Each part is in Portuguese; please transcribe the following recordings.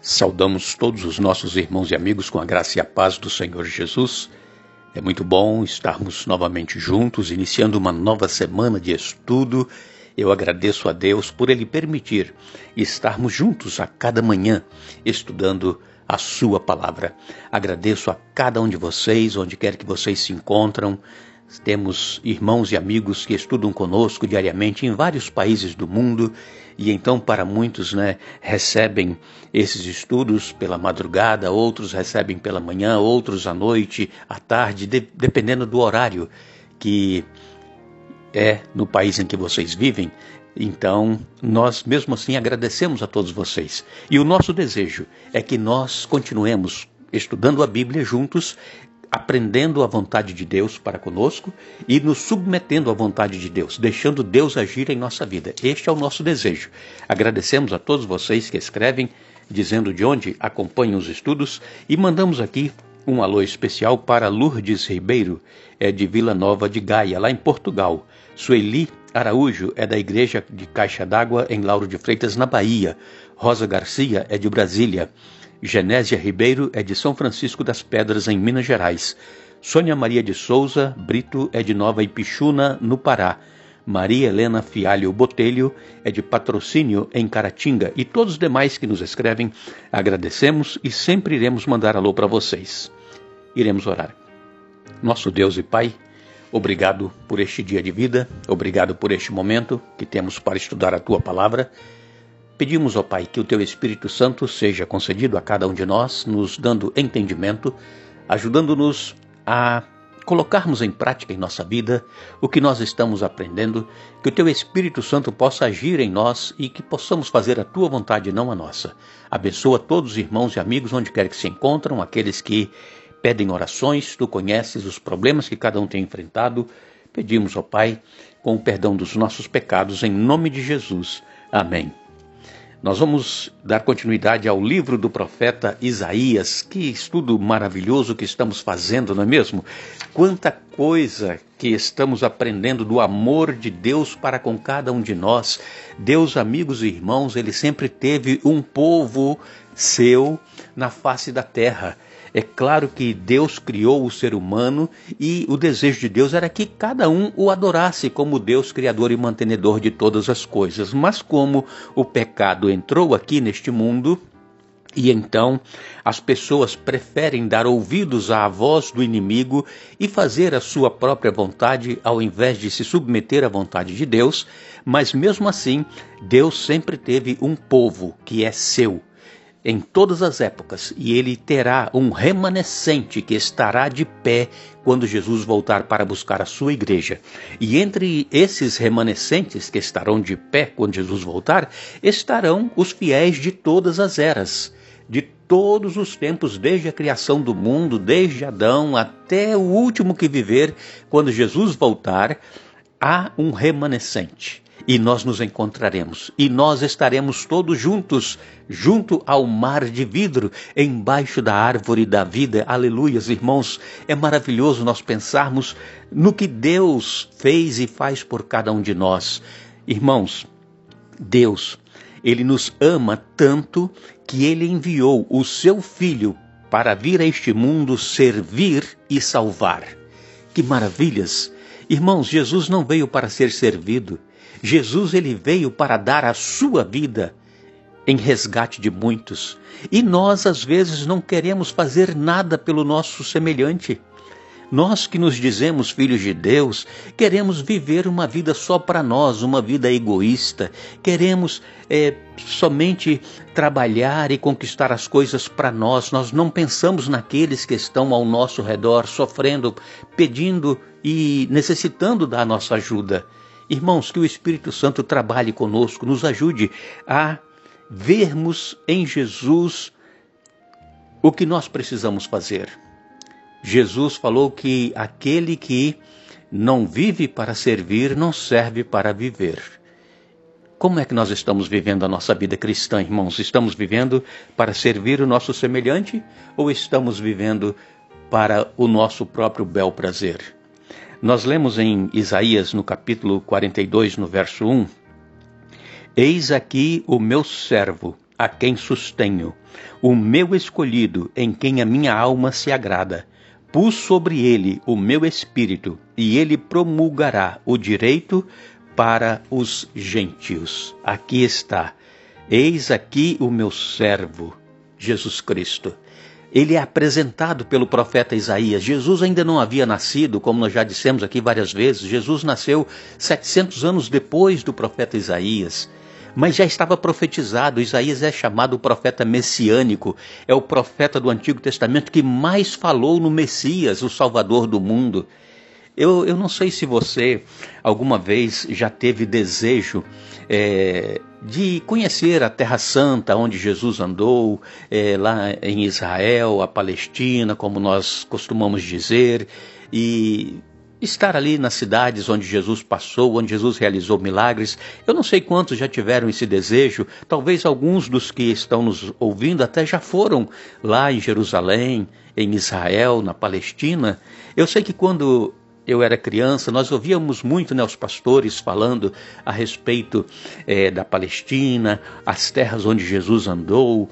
Saudamos todos os nossos irmãos e amigos com a graça e a paz do Senhor Jesus. É muito bom estarmos novamente juntos, iniciando uma nova semana de estudo. Eu agradeço a Deus por Ele permitir estarmos juntos a cada manhã, estudando a Sua Palavra. Agradeço a cada um de vocês, onde quer que vocês se encontram. Temos irmãos e amigos que estudam conosco diariamente em vários países do mundo e então para muitos, recebem esses estudos pela madrugada, outros recebem pela manhã, outros à noite, à tarde, dependendo do horário que é no país em que vocês vivem. Então, nós mesmo assim agradecemos a todos vocês. E o nosso desejo é que nós continuemos estudando a Bíblia juntos, aprendendo a vontade de Deus para conosco e nos submetendo à vontade de Deus, deixando Deus agir em nossa vida. Este é o nosso desejo. Agradecemos a todos vocês que escrevem, dizendo de onde acompanham os estudos, e mandamos aqui um alô especial para Lourdes Ribeiro, de Vila Nova de Gaia, lá em Portugal. Sueli Araújo é da Igreja de Caixa d'Água, em Lauro de Freitas, na Bahia. Rosa Garcia é de Brasília. Genésia Ribeiro é de São Francisco das Pedras, em Minas Gerais. Sônia Maria de Souza Brito é de Nova Ipixuna, no Pará. Maria Helena Fialho Botelho é de Patrocínio, em Caratinga. E todos os demais que nos escrevem, agradecemos e sempre iremos mandar alô para vocês. Iremos orar. Nosso Deus e Pai, obrigado por este dia de vida, obrigado por este momento que temos para estudar a Tua Palavra. Pedimos, ó Pai, que o Teu Espírito Santo seja concedido a cada um de nós, nos dando entendimento, ajudando-nos a colocarmos em prática em nossa vida o que nós estamos aprendendo, que o Teu Espírito Santo possa agir em nós e que possamos fazer a Tua vontade, não a nossa. Abençoa todos os irmãos e amigos onde quer que se encontram, aqueles que pedem orações. Tu conheces os problemas que cada um tem enfrentado. Pedimos, ó Pai, com o perdão dos nossos pecados, em nome de Jesus. Amém. Nós vamos dar continuidade ao livro do profeta Isaías. Que estudo maravilhoso que estamos fazendo, não é mesmo? Quanta coisa que estamos aprendendo do amor de Deus para com cada um de nós. Deus, amigos e irmãos, Ele sempre teve um povo seu na face da terra. É claro que Deus criou o ser humano e o desejo de Deus era que cada um o adorasse como Deus, criador e mantenedor de todas as coisas. Mas como o pecado entrou aqui neste mundo, e então as pessoas preferem dar ouvidos à voz do inimigo e fazer a sua própria vontade ao invés de se submeter à vontade de Deus, mas mesmo assim Deus sempre teve um povo que é seu, em todas as épocas, e ele terá um remanescente que estará de pé quando Jesus voltar para buscar a sua igreja. E entre esses remanescentes que estarão de pé quando Jesus voltar, estarão os fiéis de todas as eras, de todos os tempos, desde a criação do mundo, desde Adão até o último que viver. Quando Jesus voltar, há um remanescente. E nós nos encontraremos, e nós estaremos todos juntos, junto ao mar de vidro, embaixo da árvore da vida. Aleluias, irmãos. É maravilhoso nós pensarmos no que Deus fez e faz por cada um de nós. Irmãos, Deus, Ele nos ama tanto que Ele enviou o Seu Filho para vir a este mundo servir e salvar. Que maravilhas! Irmãos, Jesus não veio para ser servido. Jesus, ele veio para dar a sua vida em resgate de muitos. E nós, às vezes, não queremos fazer nada pelo nosso semelhante. Nós que nos dizemos filhos de Deus, queremos viver uma vida só para nós, uma vida egoísta. Queremos somente trabalhar e conquistar as coisas para nós. Nós não pensamos naqueles que estão ao nosso redor, sofrendo, pedindo e necessitando da nossa ajuda. Irmãos, que o Espírito Santo trabalhe conosco, nos ajude a vermos em Jesus o que nós precisamos fazer. Jesus falou que aquele que não vive para servir, não serve para viver. Como é que nós estamos vivendo a nossa vida cristã, irmãos? Estamos vivendo para servir o nosso semelhante ou estamos vivendo para o nosso próprio bel prazer? Nós lemos em Isaías, no capítulo 42, no verso 1, Eis aqui o meu servo, a quem sustenho, o meu escolhido, em quem a minha alma se agrada. Pus sobre ele o meu espírito, e ele promulgará o direito para os gentios. Aqui está. Eis aqui o meu servo, Jesus Cristo. Ele é apresentado pelo profeta Isaías. Jesus ainda não havia nascido, como nós já dissemos aqui várias vezes. Jesus nasceu 700 anos depois do profeta Isaías. Mas já estava profetizado. Isaías é chamado o profeta messiânico. É o profeta do Antigo Testamento que mais falou no Messias, o Salvador do mundo. Eu não sei se você alguma vez já teve desejo de conhecer a Terra Santa, onde Jesus andou, lá em Israel, a Palestina, como nós costumamos dizer, e estar ali nas cidades onde Jesus passou, onde Jesus realizou milagres. Eu não sei quantos já tiveram esse desejo, talvez alguns dos que estão nos ouvindo até já foram lá em Jerusalém, em Israel, na Palestina. Eu sei que quando eu era criança, nós ouvíamos muito, os pastores falando a respeito da Palestina, as terras onde Jesus andou,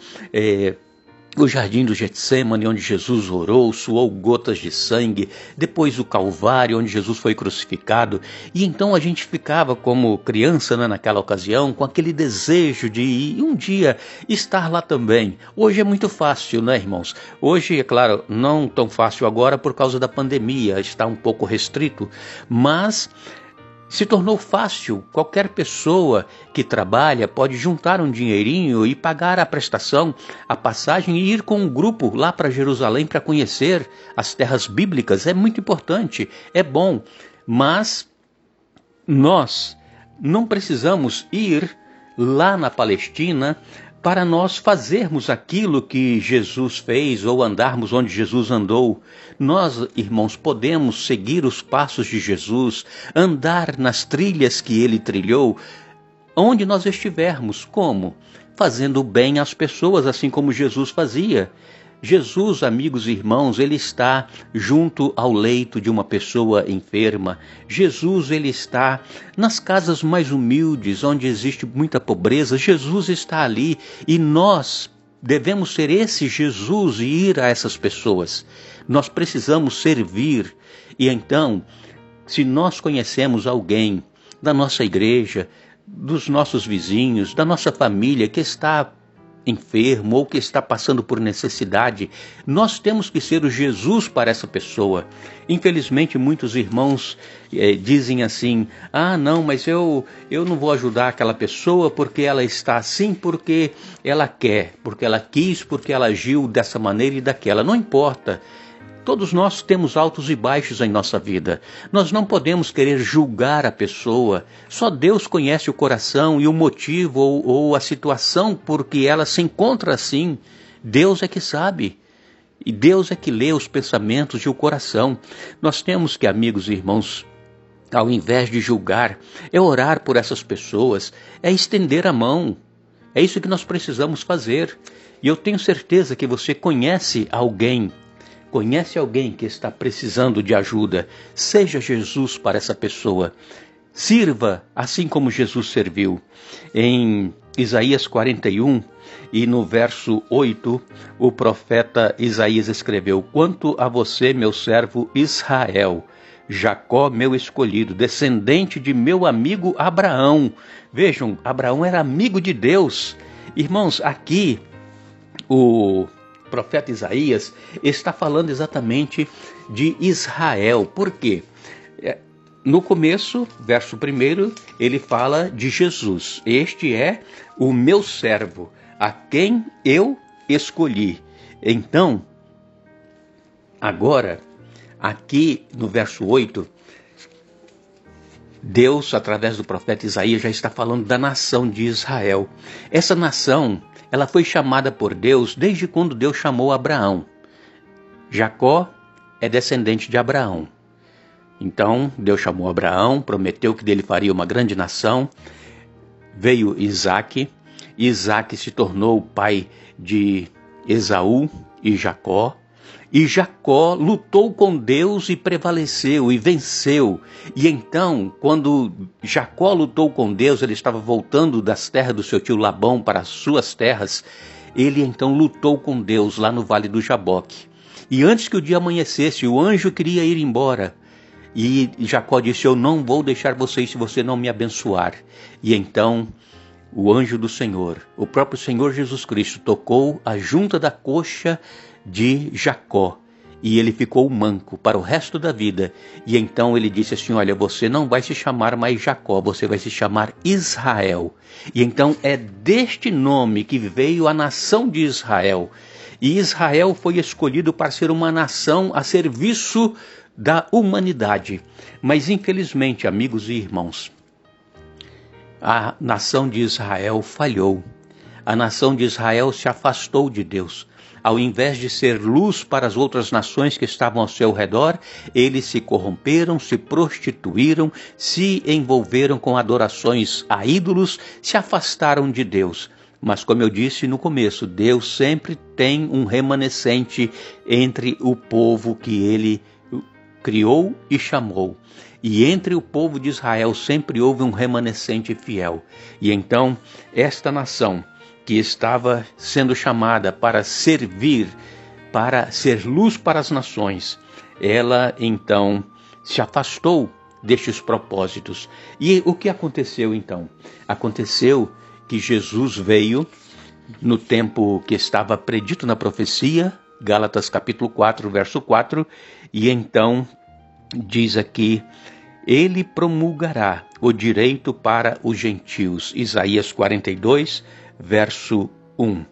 o jardim do Getsêmani, onde Jesus orou, suou gotas de sangue, depois o Calvário, onde Jesus foi crucificado. E então a gente ficava como criança, naquela ocasião, com aquele desejo de um dia estar lá também. Hoje é muito fácil, né, irmãos? Hoje, é claro, não tão fácil agora por causa da pandemia, está um pouco restrito, mas se tornou fácil. Qualquer pessoa que trabalha pode juntar um dinheirinho e pagar a prestação, a passagem e ir com um grupo lá para Jerusalém para conhecer as terras bíblicas. É muito importante, é bom, mas nós não precisamos ir lá na Palestina para nós fazermos aquilo que Jesus fez ou andarmos onde Jesus andou. Nós, irmãos, podemos seguir os passos de Jesus, andar nas trilhas que ele trilhou, onde nós estivermos. Como? Fazendo bem às pessoas, assim como Jesus fazia. Jesus, amigos e irmãos, ele está junto ao leito de uma pessoa enferma. Jesus, ele está nas casas mais humildes, onde existe muita pobreza. Jesus está ali e nós devemos ser esse Jesus e ir a essas pessoas. Nós precisamos servir. E então, se nós conhecemos alguém da nossa igreja, dos nossos vizinhos, da nossa família que está enfermo ou que está passando por necessidade, nós temos que ser o Jesus para essa pessoa. Infelizmente, muitos irmãos dizem assim: não, mas eu não vou ajudar aquela pessoa porque ela está assim, porque ela quer, porque ela quis, porque ela agiu dessa maneira e daquela. Não importa. Todos nós temos altos e baixos em nossa vida. Nós não podemos querer julgar a pessoa. Só Deus conhece o coração e o motivo ou a situação por que ela se encontra assim. Deus é que sabe. E Deus é que lê os pensamentos e o coração. Nós temos que, amigos e irmãos, ao invés de julgar, é orar por essas pessoas, é estender a mão. É isso que nós precisamos fazer. E eu tenho certeza que você conhece alguém que está precisando de ajuda. Seja Jesus para essa pessoa. Sirva assim como Jesus serviu. Em Isaías 41 e no verso 8, o profeta Isaías escreveu: quanto a você, meu servo Israel, Jacó, meu escolhido, descendente de meu amigo Abraão. Vejam, Abraão era amigo de Deus. Irmãos, aqui o profeta Isaías está falando exatamente de Israel. Por quê? No começo, verso 1, ele fala de Jesus. Este é o meu servo, a quem eu escolhi. Então, agora, aqui no verso 8, Deus, através do profeta Isaías, já está falando da nação de Israel. Essa nação, ela foi chamada por Deus desde quando Deus chamou Abraão. Jacó é descendente de Abraão. Então, Deus chamou Abraão, prometeu que dele faria uma grande nação. Veio Isaque. Isaque se tornou o pai de Esaú e Jacó. E Jacó lutou com Deus e prevaleceu e venceu. E então, quando Jacó lutou com Deus, ele estava voltando das terras do seu tio Labão para as suas terras. Ele então lutou com Deus lá no Vale do Jaboque. E antes que o dia amanhecesse, o anjo queria ir embora. E Jacó disse: eu não vou deixar você ir se você não me abençoar. E então o anjo do Senhor, o próprio Senhor Jesus Cristo, tocou a junta da coxa de Jacó. E ele ficou manco para o resto da vida. E então ele disse assim: olha, você não vai se chamar mais Jacó, você vai se chamar Israel. E então é deste nome que veio a nação de Israel. E Israel foi escolhido para ser uma nação a serviço da humanidade. Mas infelizmente, amigos e irmãos, a nação de Israel falhou. A nação de Israel se afastou de Deus. Ao invés de ser luz para as outras nações que estavam ao seu redor, eles se corromperam, se prostituíram, se envolveram com adorações a ídolos, se afastaram de Deus. Mas como eu disse no começo, Deus sempre tem um remanescente entre o povo que ele criou e chamou. E entre o povo de Israel sempre houve um remanescente fiel. E então, esta nação que estava sendo chamada para servir, para ser luz para as nações, ela então se afastou destes propósitos. E o que aconteceu então? Aconteceu que Jesus veio no tempo que estava predito na profecia, Gálatas capítulo 4, verso 4, e então diz aqui: ele promulgará o direito para os gentios. Isaías 42, verso 1.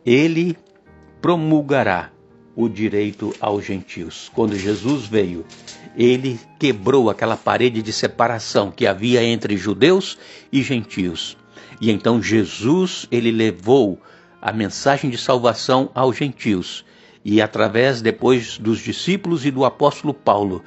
Ele promulgará o direito aos gentios. Quando Jesus veio, ele quebrou aquela parede de separação que havia entre judeus e gentios. E então Jesus, ele levou a mensagem de salvação aos gentios. E através, depois dos discípulos e do apóstolo Paulo,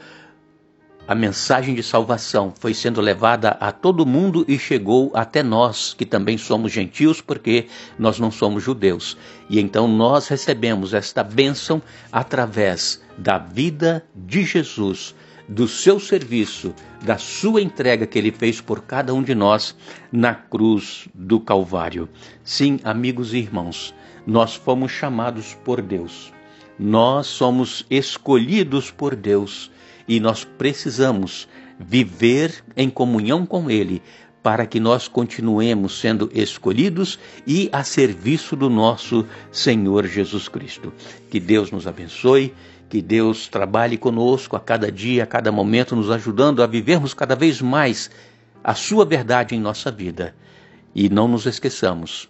a mensagem de salvação foi sendo levada a todo mundo e chegou até nós, que também somos gentios, porque nós não somos judeus. E então nós recebemos esta bênção através da vida de Jesus, do seu serviço, da sua entrega que ele fez por cada um de nós na cruz do Calvário. Sim, amigos e irmãos, nós fomos chamados por Deus. Nós somos escolhidos por Deus. E nós precisamos viver em comunhão com Ele para que nós continuemos sendo escolhidos e a serviço do nosso Senhor Jesus Cristo. Que Deus nos abençoe, que Deus trabalhe conosco a cada dia, a cada momento, nos ajudando a vivermos cada vez mais a sua verdade em nossa vida. E não nos esqueçamos: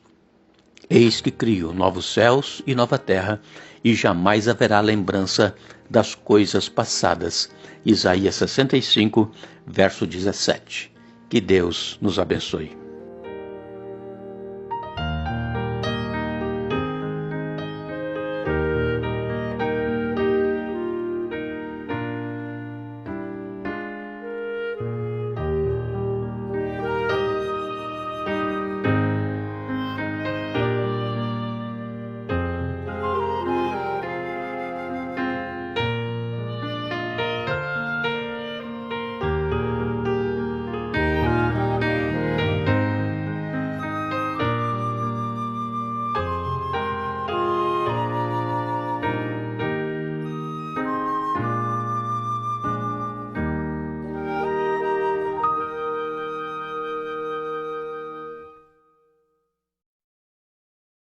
eis que crio novos céus e nova terra, e jamais haverá lembrança das coisas passadas. Isaías 65, verso 17. Que Deus nos abençoe.